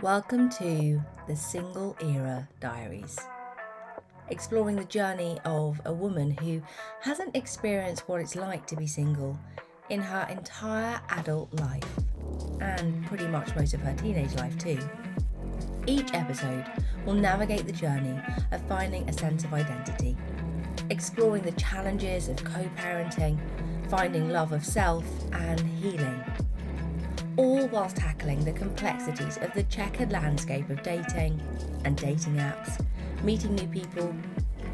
Welcome to the Single Era Diaries, exploring the journey of a woman who hasn't experienced what it's like to be single in her entire adult life, and pretty much most of her teenage life too. Each episode will navigate the journey of finding a sense of identity, exploring the challenges of co-parenting, finding love of self and healing, all whilst tackling the complexities of the checkered landscape of dating and dating apps, meeting new people,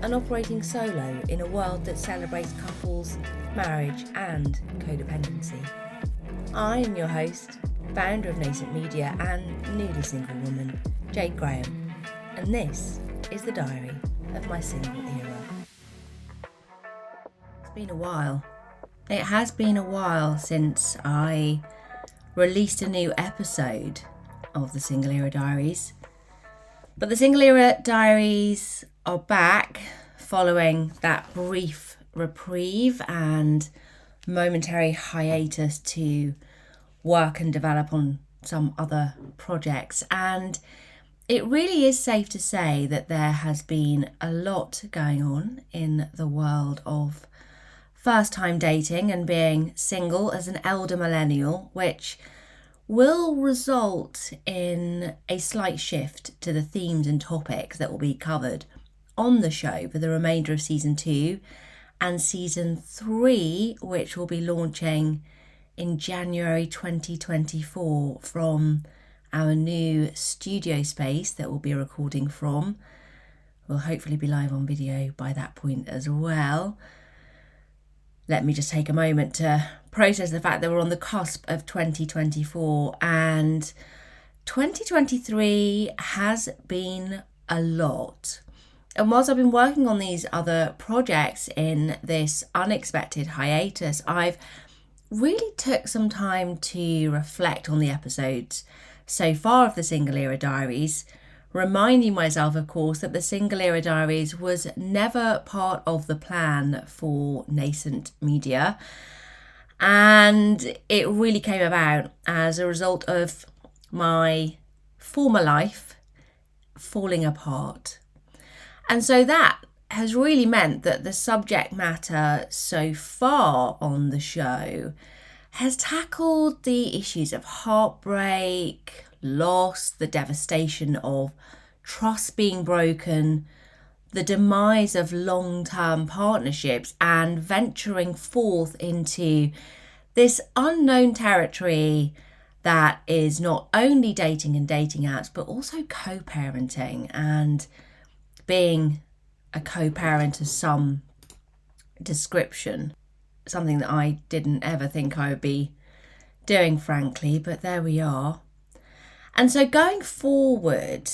and operating solo in a world that celebrates couples, marriage, and codependency. I am your host, founder of Nascent Media and newly single woman, Jade, and this is the diary of my single era. It's been a while. It has been a while since I released a new episode of the Single Era Diaries. But the Single Era Diaries are back following that brief reprieve and momentary hiatus to work and develop on some other projects. And it really is safe to say that there has been a lot going on in the world of first-time dating and being single as an elder millennial, which will result in a slight shift to the themes and topics that will be covered on the show for the remainder of season 2 and season 3, which will be launching in January 2024 from our new studio space that we'll be recording from. We'll hopefully be live on video by that point as well. Let me just take a moment to process the fact that we're on the cusp of 2024, and 2023 has been a lot. And whilst I've been working on these other projects in this unexpected hiatus, I've really took some time to reflect on the episodes so far of the Single Era Diaries, reminding myself, of course, that the Single Era Diaries was never part of the plan for Nascent Media. And it really came about as a result of my former life falling apart. And so that has really meant that the subject matter so far on the show has tackled the issues of heartbreak, loss, the devastation of trust being broken, the demise of long-term partnerships, and venturing forth into this unknown territory that is not only dating and dating apps, but also co-parenting and being a co-parent of some description. Something that I didn't ever think I would be doing, frankly, but there we are. And so going forward,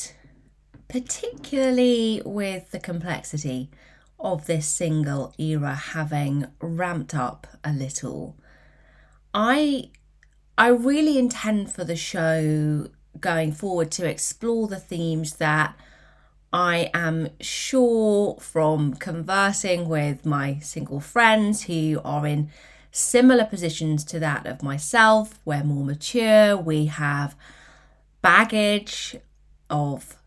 particularly with the complexity of this single era having ramped up a little, I really intend for the show going forward to explore the themes that I am sure from conversing with my single friends who are in similar positions to that of myself. We're more mature, we have baggage of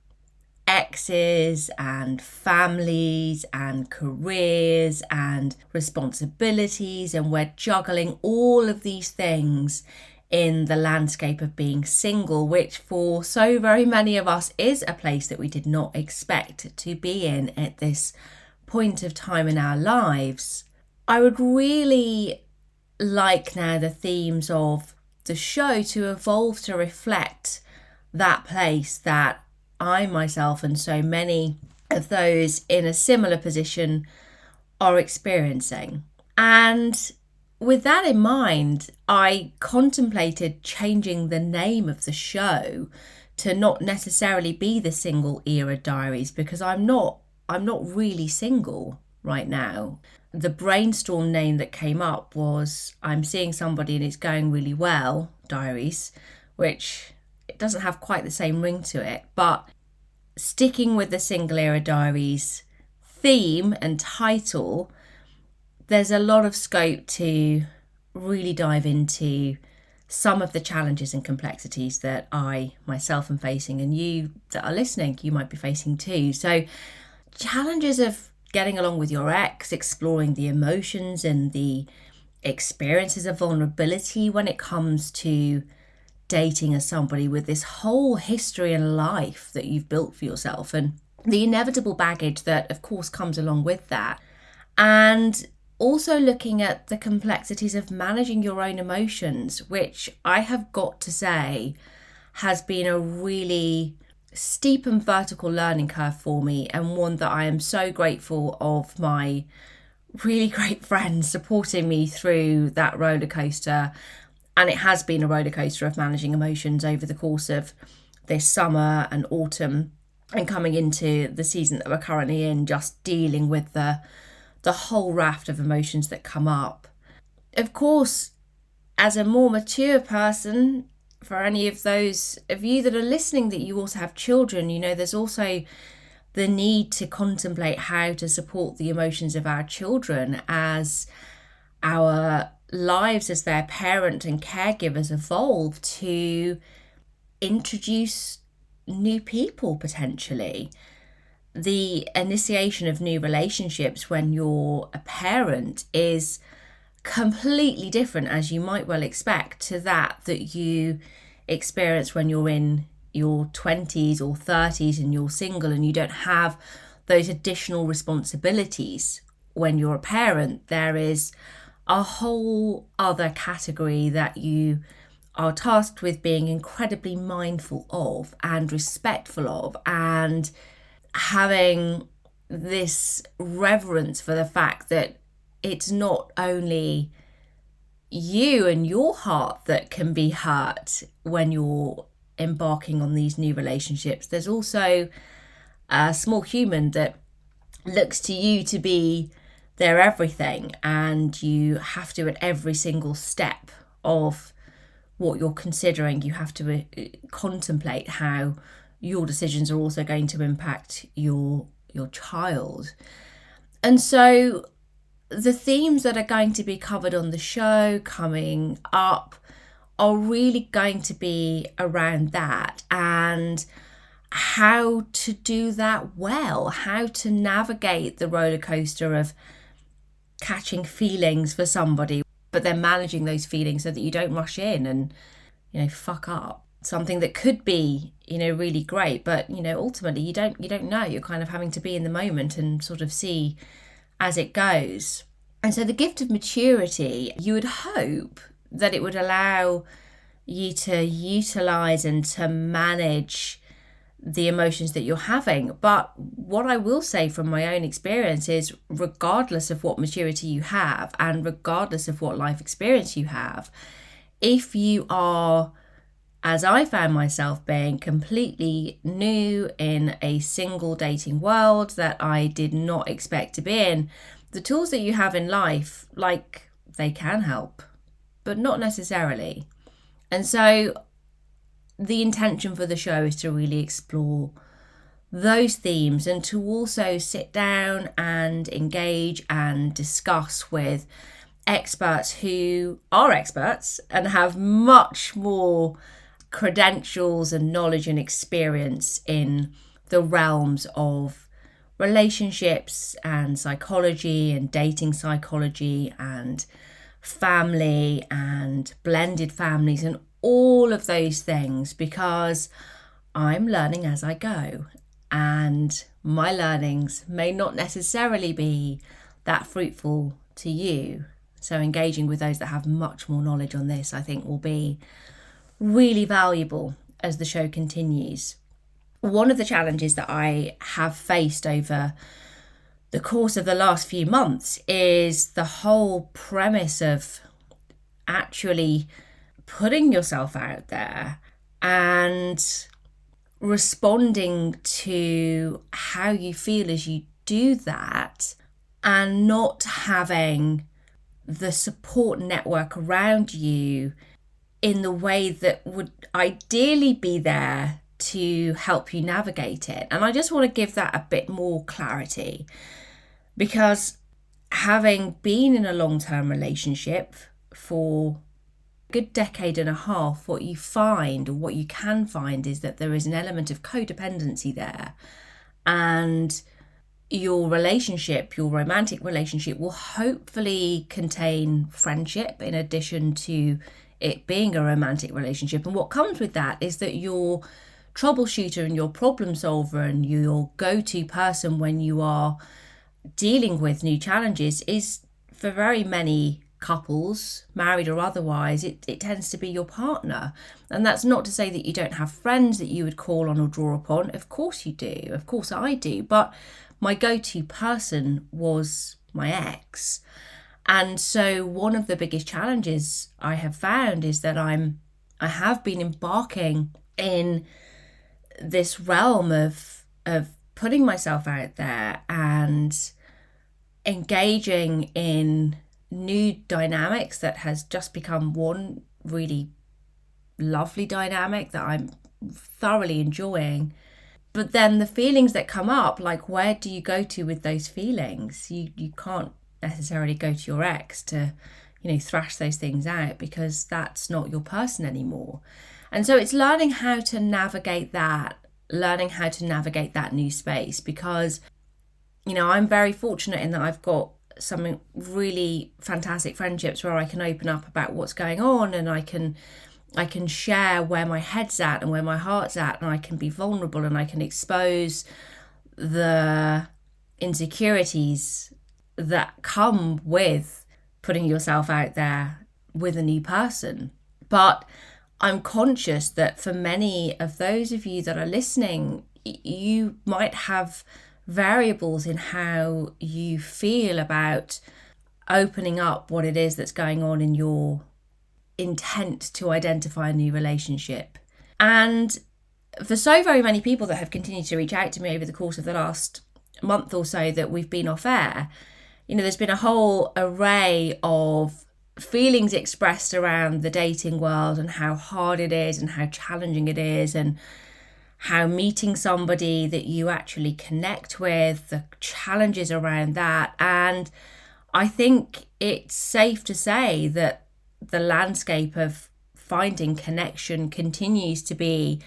exes and families and careers and responsibilities, and we're juggling all of these things in the landscape of being single, which for so very many of us is a place that we did not expect to be in at this point of time in our lives. I would really like now the themes of the show to evolve to reflect that place that I myself and so many of those in a similar position are experiencing. And with that in mind, I contemplated changing the name of the show to not necessarily be the Single Era Diaries, because I'm not really single right now. The brainstorm name that came up was I'm Seeing Somebody and It's Going Really Well Diaries, which it doesn't have quite the same ring to it, but sticking with the Single Era Diaries theme and title, there's a lot of scope to really dive into some of the challenges and complexities that I myself am facing, and you that are listening, you might be facing too. So challenges of getting along with your ex, exploring the emotions and the experiences of vulnerability when it comes to dating as somebody with this whole history and life that you've built for yourself, and the inevitable baggage that of course comes along with that. And also looking at the complexities of managing your own emotions, which I have got to say has been a really steep and vertical learning curve for me, and one that I am so grateful of my really great friends supporting me through that roller coaster. And it has been a roller coaster of managing emotions over the course of this summer and autumn, and coming into the season that we're currently in, just dealing with the whole raft of emotions that come up. Of course, as a more mature person, for any of those of you that are listening that you also have children, there's also the need to contemplate how to support the emotions of our children as our lives as their parent and caregivers evolve to introduce new people potentially. The initiation of new relationships when you're a parent is completely different, as you might well expect, to that you experience when you're in your 20s or 30s and you're single and you don't have those additional responsibilities. When you're a parent, there is a whole other category that you are tasked with being incredibly mindful of and respectful of, and having this reverence for the fact that it's not only you and your heart that can be hurt when you're embarking on these new relationships. There's also a small human that looks to you to be their everything, and you have to, at every single step of what you're considering, you have to contemplate how your decisions are also going to impact your child. And so the themes that are going to be covered on the show coming up are really going to be around that, and how to do that well, how to navigate the roller coaster of catching feelings for somebody, but then managing those feelings so that you don't rush in and, fuck up something that could be, really great. But, ultimately you don't know. You're kind of having to be in the moment and sort of see as it goes. And so the gift of maturity, you would hope that it would allow you to utilize and to manage the emotions that you're having. But what I will say from my own experience is, regardless of what maturity you have and regardless of what life experience you have, if you are, as I found myself being, completely new in a single dating world that I did not expect to be in, the tools that you have in life, they can help, but not necessarily. And so the intention for the show is to really explore those themes, and to also sit down and engage and discuss with experts who are experts and have much more credentials and knowledge and experience in the realms of relationships and psychology and dating psychology and family and blended families and all of those things, because I'm learning as I go, and my learnings may not necessarily be that fruitful to you. So engaging with those that have much more knowledge on this, I think, will be really valuable as the show continues. One of the challenges that I have faced over the course of the last few months is the whole premise of actually putting yourself out there and responding to how you feel as you do that, and not having the support network around you in the way that would ideally be there to help you navigate it. And I just want to give that a bit more clarity, because having been in a long-term relationship for good decade and a half, what you find, or what you can find, is that there is an element of codependency there. And your relationship, your romantic relationship, will hopefully contain friendship in addition to it being a romantic relationship. And what comes with that is that your troubleshooter and your problem solver and your go-to person when you are dealing with new challenges is, for very many couples, married or otherwise, it tends to be your partner. And that's not to say that you don't have friends that you would call on or draw upon. Of course you do. Of course I do. But my go-to person was my ex. And so one of the biggest challenges I have found is that I have been embarking in this realm of putting myself out there and engaging in new dynamics that has just become one really lovely dynamic that I'm thoroughly enjoying. But then the feelings that come up, like, where do you go to with those feelings? You can't necessarily go to your ex to, thrash those things out, because that's not your person anymore. And so it's learning how to navigate that new space, because, I'm very fortunate in that I've got some really fantastic friendships where I can open up about what's going on, and I can share where my head's at and where my heart's at, and I can be vulnerable and I can expose the insecurities that come with putting yourself out there with a new person. But I'm conscious that for many of those of you that are listening, you might have variables in how you feel about opening up what it is that's going on in your intent to identify a new relationship. And for so very many people that have continued to reach out to me over the course of the last month or so that we've been off air, there's been a whole array of feelings expressed around the dating world and how hard it is and how challenging it is, and how meeting somebody that you actually connect with, the challenges around that. And I think it's safe to say that the landscape of finding connection continues to be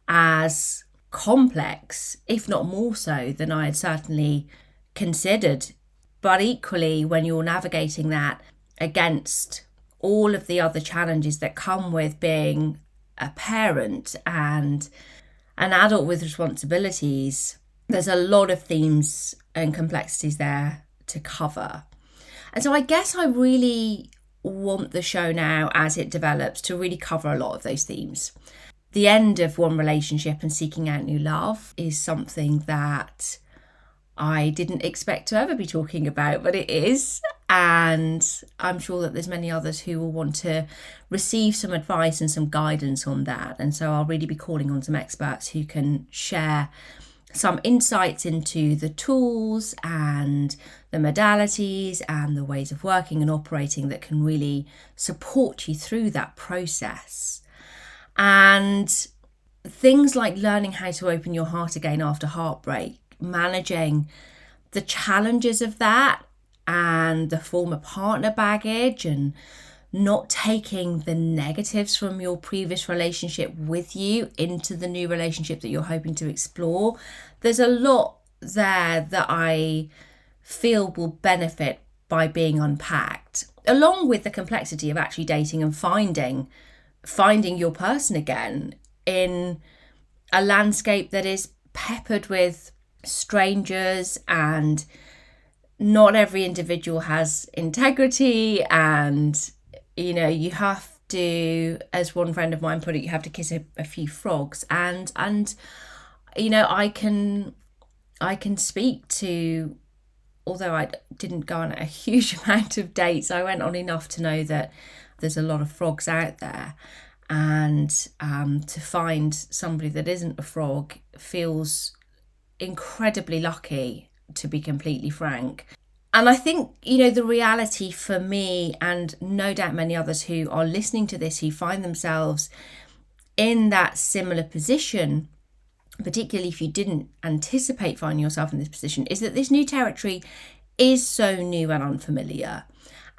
as complex, if not more so, than I had certainly considered. But equally, when you're navigating that against all of the other challenges that come with being a parent and an adult with responsibilities, there's a lot of themes and complexities there to cover. And so I guess I really want the show now, as it develops, to really cover a lot of those themes. The end of one relationship and seeking out new love is something that I didn't expect to ever be talking about, but it is. And I'm sure that there's many others who will want to receive some advice and some guidance on that. And so I'll really be calling on some experts who can share some insights into the tools and the modalities and the ways of working and operating that can really support you through that process. And things like learning how to open your heart again after heartbreak, managing the challenges of that and the former partner baggage, and not taking the negatives from your previous relationship with you into the new relationship that you're hoping to explore. There's a lot there that I feel will benefit by being unpacked, along with the complexity of actually dating and finding your person again in a landscape that is peppered with strangers, and not every individual has integrity, and you have to, as one friend of mine put it, you have to kiss a few frogs. And I can speak to, although I didn't go on a huge amount of dates, I went on enough to know that there's a lot of frogs out there. And to find somebody that isn't a frog feels incredibly lucky, to be completely frank. And I think, the reality for me, and no doubt many others who are listening to this, who find themselves in that similar position, particularly if you didn't anticipate finding yourself in this position, is that this new territory is so new and unfamiliar.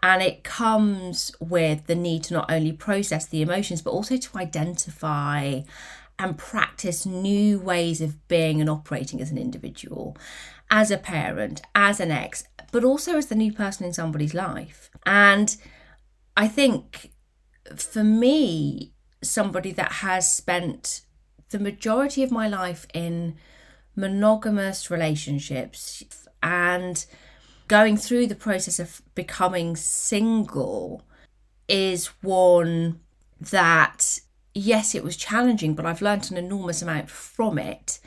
And it comes with the need to not only process the emotions, but also to identify and practice new ways of being and operating as an individual, as a parent, as an ex, but also as the new person in somebody's life. And I think for me, somebody that has spent the majority of my life in monogamous relationships and going through the process of becoming single is one that, yes, it was challenging, but I've learned an enormous amount from it.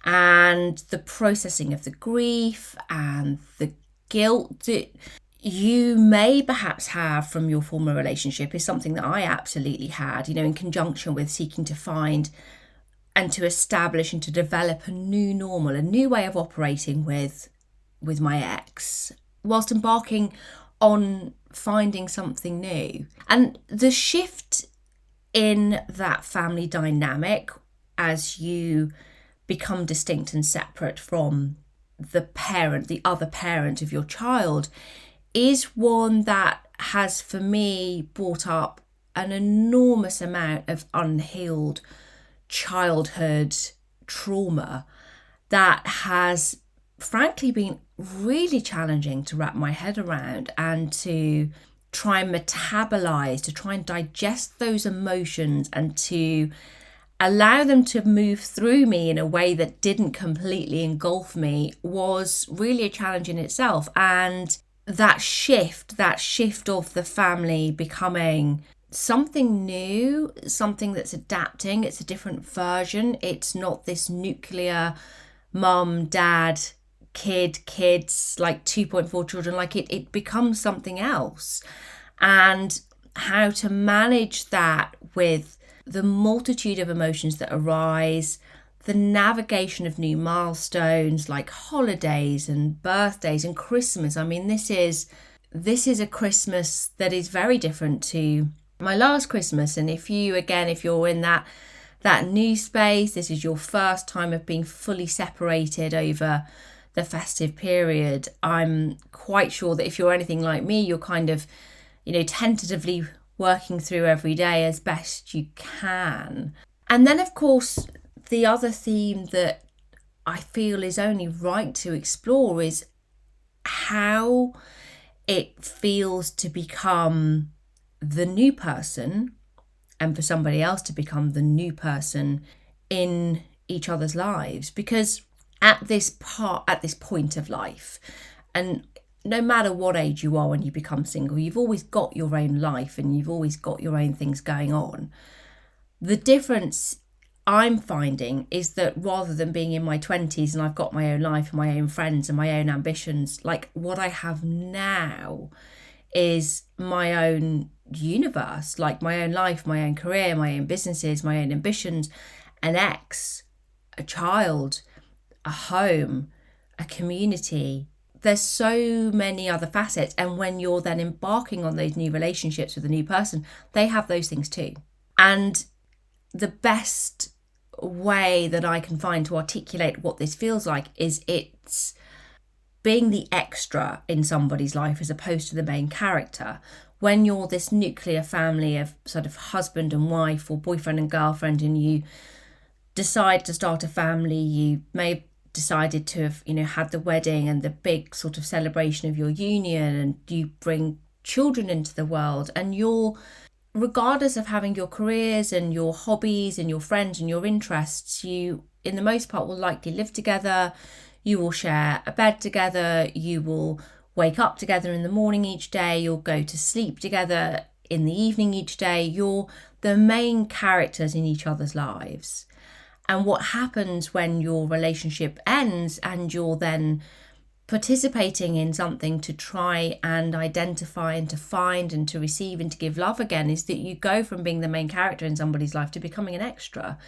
And the processing of the grief and the guilt that you may perhaps have from your former relationship is something that I absolutely had, in conjunction with seeking to find and to establish and to develop a new normal, a new way of operating with my ex, whilst embarking on finding something new. And the shift in that family dynamic as you become distinct and separate from the other parent of your child, is one that has, for me, brought up an enormous amount of unhealed childhood trauma that has frankly been really challenging to wrap my head around and to try and metabolize, to try and digest those emotions and to allow them to move through me in a way that didn't completely engulf me was really a challenge in itself. And that shift of the family becoming something new, something that's adapting, it's a different version. It's not this nuclear mum, dad, kids, like 2.4 children, like it becomes something else. And how to manage that with the multitude of emotions that arise, the navigation of new milestones like holidays and birthdays and Christmas. I mean, this is a Christmas that is very different to my last Christmas. And if you're in that new space, this is your first time of being fully separated over the festive period. I'm quite sure that if you're anything like me, you're kind of, tentatively working through every day as best you can. And then, of course, the other theme that I feel is only right to explore is how it feels to become the new person and for somebody else to become the new person in each other's lives. Because at this point of life, and no matter what age you are when you become single, you've always got your own life and you've always got your own things going on. The difference I'm finding is that rather than being in my 20s and I've got my own life and my own friends and my own ambitions, like what I have now is my own universe, like my own life, my own career, my own businesses, my own ambitions, an ex, a child, a home, a community. There's so many other facets. And when you're then embarking on those new relationships with a new person, they have those things too. And the best way that I can find to articulate what this feels like is it's being the extra in somebody's life as opposed to the main character. When you're this nuclear family of sort of husband and wife or boyfriend and girlfriend, and you decide to start a family, you may have decided to have, had the wedding and the big sort of celebration of your union, and you bring children into the world, and you're, regardless of having your careers and your hobbies and your friends and your interests, you, in the most part, will likely live together. You will share a bed together. You will wake up together in the morning each day. You'll go to sleep together in the evening each day. You're the main characters in each other's lives. And what happens when your relationship ends and you're then participating in something to try and identify and to find and to receive and to give love again is that you go from being the main character in somebody's life to becoming an extra.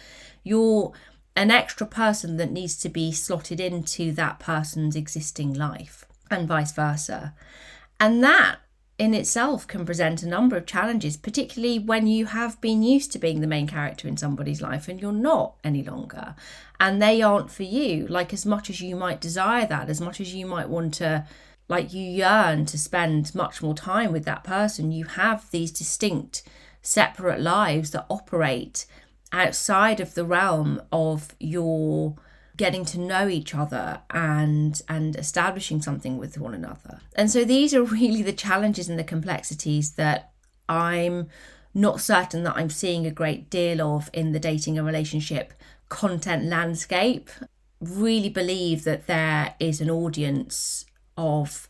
You're an extra person that needs to be slotted into that person's existing life and vice versa. And that in itself can present a number of challenges, particularly when you have been used to being the main character in somebody's life and you're not any longer. And they aren't for you. Like, as much as you might desire that, as much as you might want to like you yearn to spend much more time with that person. You have these distinct, separate lives that operate outside of the realm of your getting to know each other and establishing something with one another. And so these are really the challenges and the complexities that I'm not certain that I'm seeing a great deal of in the dating and relationship content landscape. Really believe that there is an audience of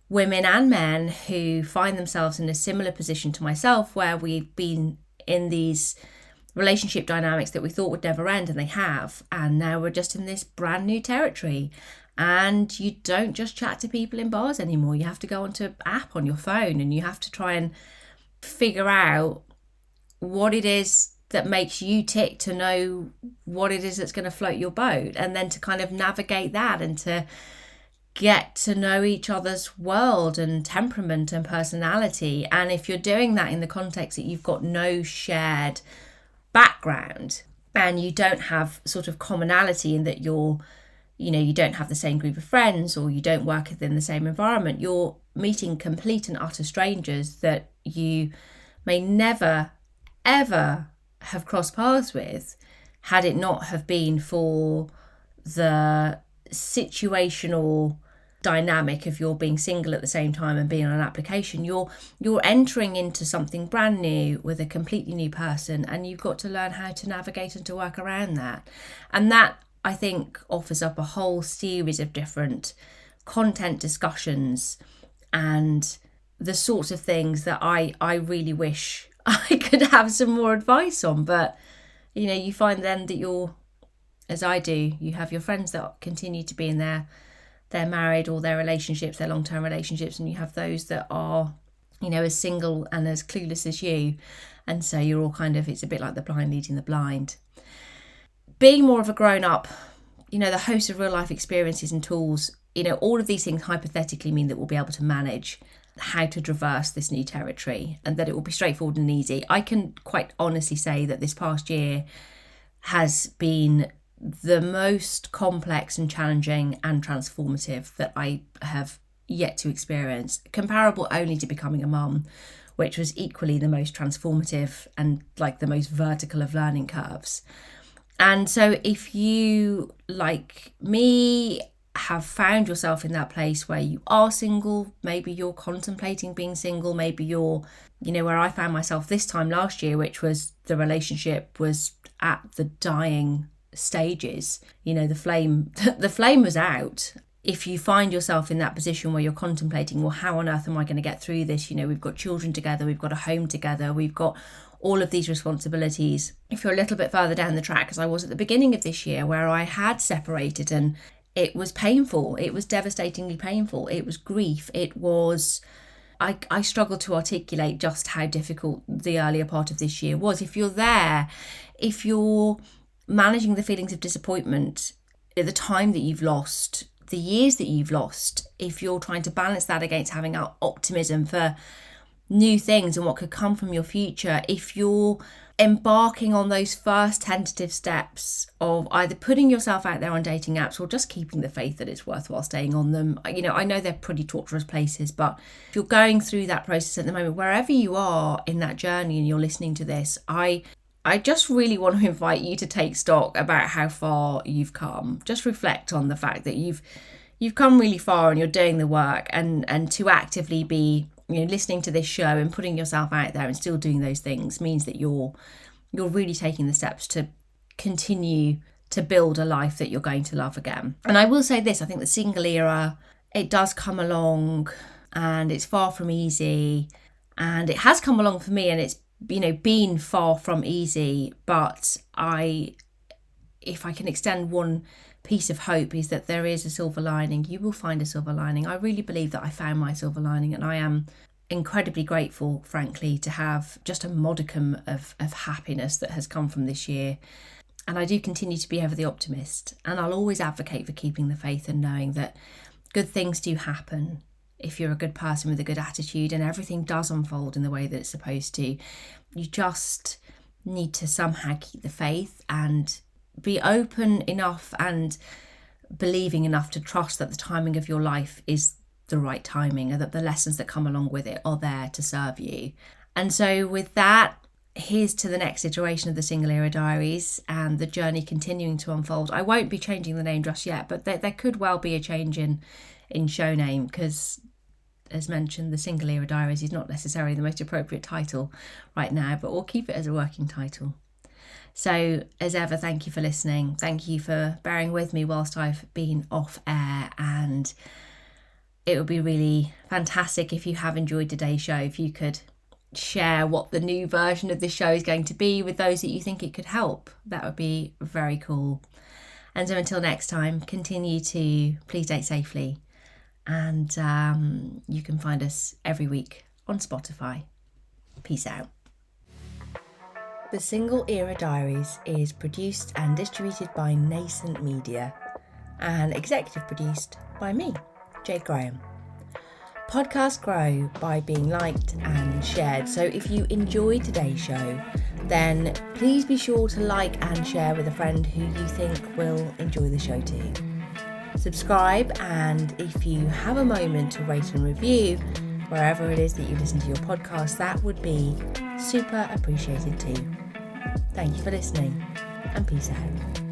women and men who find themselves in a similar position to myself, where we've been in these relationship dynamics that we thought would never end, and they have, and now we're just in this brand new territory. And you don't just chat to people in bars anymore. You have to go onto an app on your phone, and you have to try and figure out what it is that makes you tick, to know what it is that's going to float your boat, and then to kind of navigate that and to get to know each other's world and temperament and personality. And if you're doing that in the context that you've got no shared background and you don't have sort of commonality in that you don't have the same group of friends, or you don't work within the same environment, you're meeting complete and utter strangers that you may never, ever have crossed paths with had it not have been for the situational dynamic of your being single at the same time and being on an application. You're entering into something brand new with a completely new person, and you've got to learn how to navigate and to work around that. And that, I think, offers up a whole series of different content discussions and the sorts of things that I really wish I could have some more advice on. But you find then that you're, as I do, you have your friends that continue to be in their married or their relationships, their long-term relationships, and you have those that are, as single and as clueless as you. And so you're all kind of, it's a bit like the blind leading the blind. Being more of a grown-up, the host of real-life experiences and tools, all of these things hypothetically mean that we'll be able to manage how to traverse this new territory, and that it will be straightforward and easy. I can quite honestly say that this past year has been the most complex and challenging and transformative that I have yet to experience, comparable only to becoming a mum, which was equally the most transformative and like the most vertical of learning curves. And so if you, like me, have found yourself in that place where you are single, maybe you're contemplating being single, maybe you're, where I found myself this time last year, which was the relationship was at the dying stages, the flame was out. If you find yourself in that position where you're contemplating, well, how on earth am I going to get through this? We've got children together, we've got a home together, we've got all of these responsibilities. If you're a little bit further down the track, as I was at the beginning of this year, where I had separated and it was painful, it was devastatingly painful, it was grief, it was, I struggled to articulate just how difficult the earlier part of this year was. If you're there, if you're managing the feelings of disappointment, the time that you've lost, the years that you've lost, if you're trying to balance that against having optimism for new things and what could come from your future, if you're embarking on those first tentative steps of either putting yourself out there on dating apps or just keeping the faith that it's worthwhile staying on them. I know they're pretty torturous places, but if you're going through that process at the moment, wherever you are in that journey and you're listening to this, I just really want to invite you to take stock about how far you've come. Just reflect on the fact that you've come really far and you're doing the work, and to actively be listening to this show and putting yourself out there and still doing those things means that you're really taking the steps to continue to build a life that you're going to love again. And I will say this, I think the single era, it does come along and it's far from easy, and it has come along for me, and it's been far from easy. But if I can extend one piece of hope, is that there is a silver lining. You will find a silver lining. I really believe that I found my silver lining, and I am incredibly grateful, frankly, to have just a modicum of happiness that has come from this year. And I do continue to be ever the optimist, and I'll always advocate for keeping the faith and knowing that good things do happen if you're a good person with a good attitude, and everything does unfold in the way that it's supposed to. You just need to somehow keep the faith and be open enough and believing enough to trust that the timing of your life is the right timing, and that the lessons that come along with it are there to serve you. And so with that, here's to the next iteration of the Single Era Diaries and the journey continuing to unfold. I won't be changing the name just yet, but there could well be a change in show name, because as mentioned, the Single Era Diaries is not necessarily the most appropriate title right now, but we'll keep it as a working title. So as ever, thank you for listening. Thank you for bearing with me whilst I've been off air, and it would be really fantastic if you have enjoyed today's show, if you could share what the new version of this show is going to be with those that you think it could help. That would be very cool. And so until next time, continue to please date safely, and you can find us every week on Spotify. Peace out. The Single Era Diaries is produced and distributed by Nascent Media and executive produced by me, Jade Graham. Podcasts grow by being liked and shared, so if you enjoyed today's show, then please be sure to like and share with a friend who you think will enjoy the show too. Subscribe, and if you have a moment to rate and review wherever it is that you listen to your podcast, that would be super appreciated too. Thank you for listening, and peace out.